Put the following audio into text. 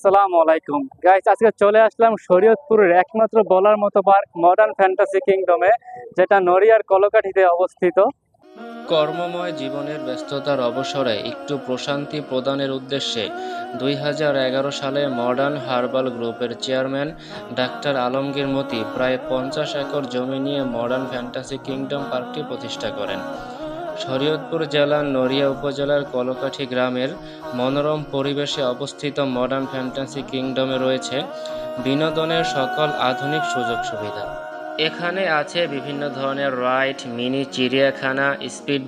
আসসালামু আলাইকুম গাইস, আজকে চলে আসলাম শরীয়তপুরের একমাত্র বলার মতো পার্ক মডার্ন ফ্যান্টাসি কিংডমে, যেটা নড়িয়ার কলকাঠিতে অবস্থিত। কর্মময় জীবনের ব্যস্ততার অবসরে একটু প্রশান্তি প্রদানের উদ্দেশ্যে 2011 সালে মডার্ন হার্বাল গ্রুপের চেয়ারম্যান ডাক্তার আলমগীর মতি প্রায় 50 একর জমি নিয়ে মডার্ন ফ্যান্টাসি কিংডম পার্কটি প্রতিষ্ঠা করেন। শরীয়তপুর জেলার নড়িয়া উপজেলার কলকাঠি গ্রামের মনোরম পরিবেশে অবস্থিত মডার্ন ফ্যান্টাসি কিংডমে রয়েছে বিনোদনের সকল আধুনিক সুযোগ সুবিধা। এখানে আছে বিভিন্ন ধরনের রাইড, মিনি চিড়িয়াখানা, স্পিড